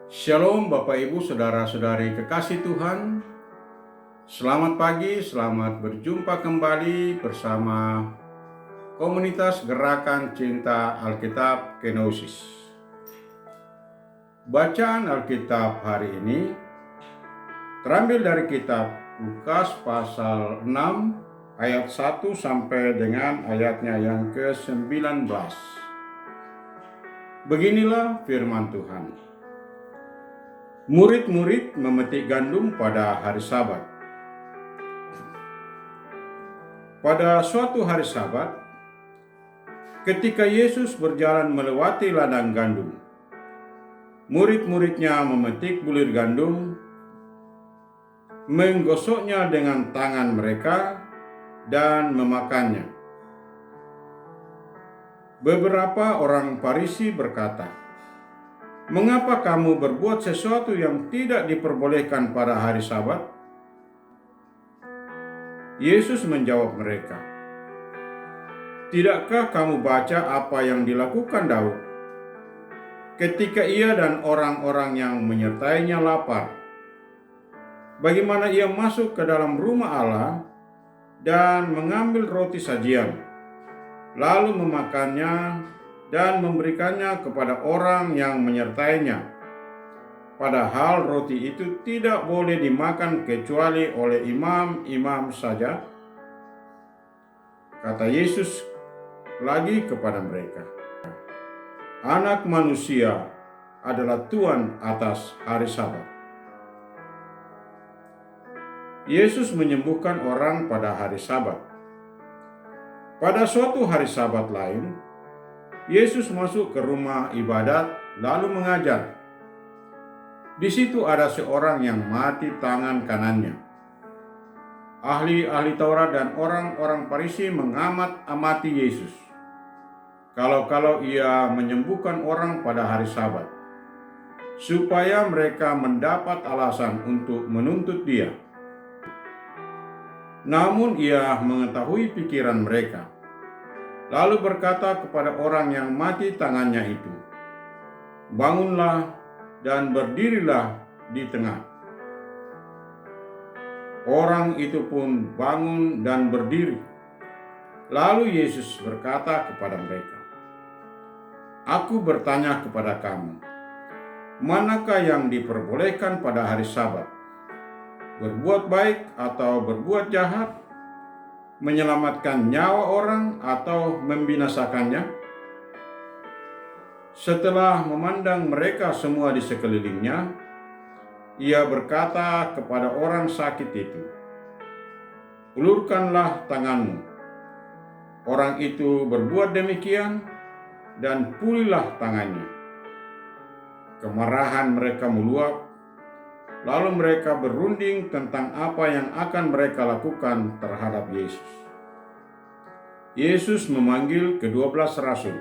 Shalom Bapak Ibu Saudara-saudari kekasih Tuhan. Selamat pagi, selamat berjumpa kembali bersama komunitas Gerakan Cinta Alkitab Kenosis. Bacaan Alkitab hari ini terambil dari kitab Lukas pasal 6 ayat 1 sampai dengan ayatnya yang ke-19. Beginilah firman Tuhan. Murid-murid memetik gandum pada hari Sabat. Pada suatu hari Sabat, ketika Yesus berjalan melewati ladang gandum, murid-muridnya memetik bulir gandum, menggosoknya dengan tangan mereka, dan memakannya. Beberapa orang Farisi berkata, "Mengapa kamu berbuat sesuatu yang tidak diperbolehkan pada hari Sabat?" Yesus menjawab mereka, "Tidakkah kamu baca apa yang dilakukan Daud ketika ia dan orang-orang yang menyertainya lapar? Bagaimana ia masuk ke dalam rumah Allah dan mengambil roti sajian, lalu memakannya dan memberikannya kepada orang yang menyertainya. Padahal roti itu tidak boleh dimakan kecuali oleh imam-imam saja." Kata Yesus lagi kepada mereka, "Anak manusia adalah Tuhan atas hari Sabat." Yesus menyembuhkan orang pada hari Sabat. Pada suatu hari Sabat lain, Yesus masuk ke rumah ibadat lalu mengajar. Di situ ada seorang yang mati tangan kanannya. Ahli-ahli Taurat dan orang-orang Farisi mengamat-amati Yesus. Kalau ia menyembuhkan orang pada hari Sabat, supaya mereka mendapat alasan untuk menuntut dia. Namun ia mengetahui pikiran mereka, lalu berkata kepada orang yang mati tangannya itu, "Bangunlah dan berdirilah di tengah." Orang itu pun bangun dan berdiri. Lalu Yesus berkata kepada mereka, "Aku bertanya kepada kamu, manakah yang diperbolehkan pada hari Sabat? Berbuat baik atau berbuat jahat? Menyelamatkan nyawa orang atau membinasakannya?" Setelah memandang mereka semua di sekelilingnya, ia berkata kepada orang sakit itu, "Ulurkanlah tanganmu." Orang itu berbuat demikian dan pulihlah tangannya. Kemarahan mereka meluap, lalu mereka berunding tentang apa yang akan mereka lakukan terhadap Yesus. Yesus memanggil ke-12 rasul.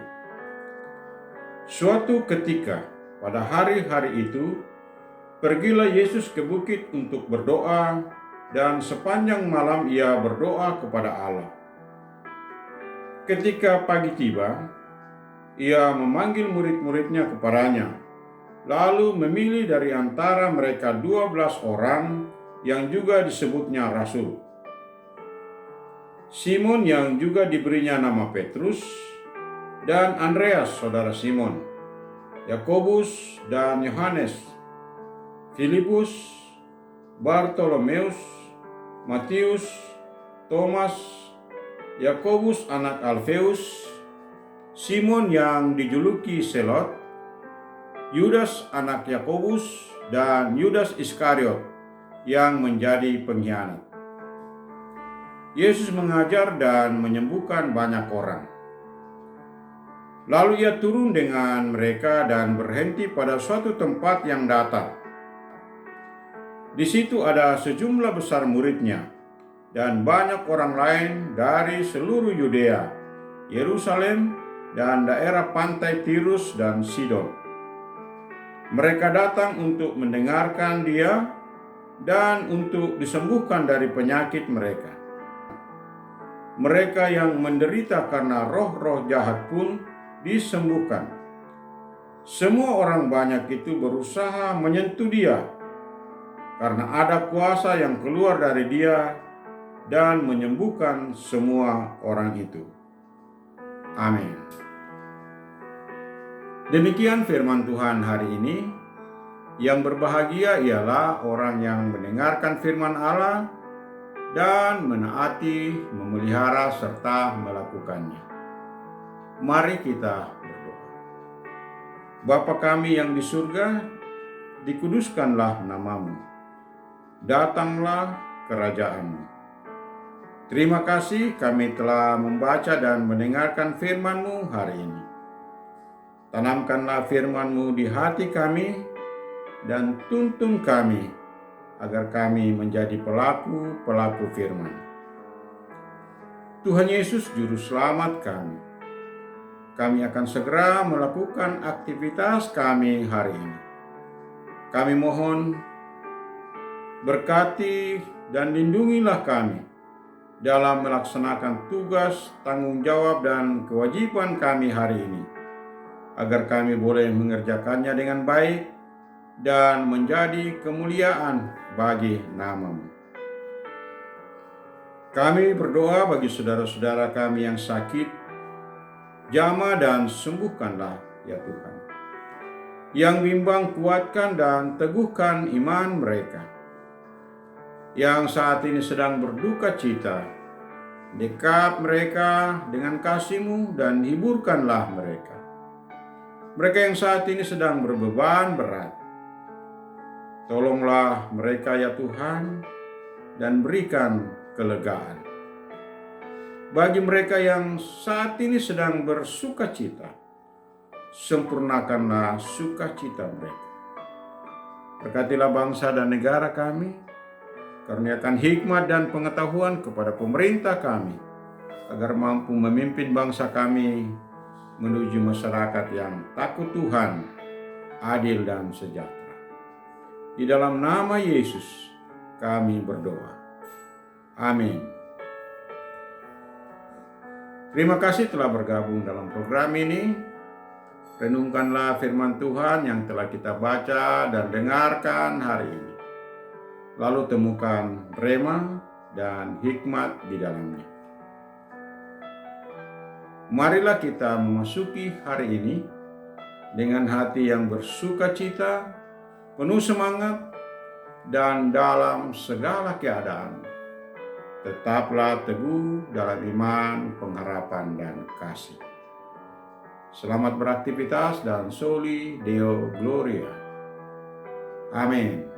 Suatu ketika pada hari-hari itu, pergilah Yesus ke bukit untuk berdoa, dan sepanjang malam ia berdoa kepada Allah. Ketika pagi tiba, ia memanggil murid-muridnya kepadanya, lalu memilih dari antara mereka 12 orang yang juga disebutnya rasul. Simon yang juga diberinya nama Petrus, dan Andreas saudara Simon, Yakobus dan Yohanes, Filipus, Bartolomeus, Matius, Thomas, Yakobus anak Alfeus, Simon yang dijuluki Selot, Yudas anak Yakobus, dan Yudas Iskariot yang menjadi pengkhianat. Yesus mengajar dan menyembuhkan banyak orang. Lalu ia turun dengan mereka dan berhenti pada suatu tempat yang datar. Di situ ada sejumlah besar muridnya dan banyak orang lain dari seluruh Yudea, Yerusalem, dan daerah pantai Tirus dan Sidon. Mereka datang untuk mendengarkan dia dan untuk disembuhkan dari penyakit mereka. Mereka yang menderita karena roh-roh jahat pun disembuhkan. Semua orang banyak itu berusaha menyentuh dia, karena ada kuasa yang keluar dari dia dan menyembuhkan semua orang itu. Amin. Demikian firman Tuhan hari ini. Yang berbahagia ialah orang yang mendengarkan firman Allah dan menaati, memelihara, serta melakukannya. Mari kita berdoa. Bapa kami yang di surga, dikuduskanlah namamu. Datanglah kerajaan-Mu. Terima kasih kami telah membaca dan mendengarkan firman-Mu hari ini. Tanamkanlah firman-Mu di hati kami dan tuntun kami agar kami menjadi pelaku-pelaku firman. Tuhan Yesus Juru Selamat kami. Kami akan segera melakukan aktivitas kami hari ini. Kami mohon berkati dan lindungilah kami dalam melaksanakan tugas, tanggung jawab, dan kewajiban kami hari ini, agar kami boleh mengerjakannya dengan baik dan menjadi kemuliaan bagi nama-Mu. Kami berdoa bagi saudara-saudara kami yang sakit, jamah dan sembuhkanlah ya Tuhan. Yang bimbang kuatkan dan teguhkan iman mereka. Yang saat ini sedang berduka cita, dekat mereka dengan kasih-Mu dan hiburkanlah mereka. Mereka yang saat ini sedang berbeban berat, tolonglah mereka ya Tuhan dan berikan kelegaan. Bagi mereka yang saat ini sedang bersuka cita, sempurnakanlah sukacita mereka. Berkatilah bangsa dan negara kami, karuniakan hikmat dan pengetahuan kepada pemerintah kami, agar mampu memimpin bangsa kami menuju masyarakat yang takut Tuhan, adil dan sejahtera. Di dalam nama Yesus kami berdoa. Amin. Terima kasih telah bergabung dalam program ini. Renungkanlah firman Tuhan yang telah kita baca dan dengarkan hari ini. Lalu temukan rema dan hikmat di dalamnya. Marilah kita memasuki hari ini dengan hati yang bersuka cita, penuh semangat, dan dalam segala keadaan tetaplah teguh dalam iman, pengharapan, dan kasih. Selamat beraktivitas dan soli Deo Gloria. Amin.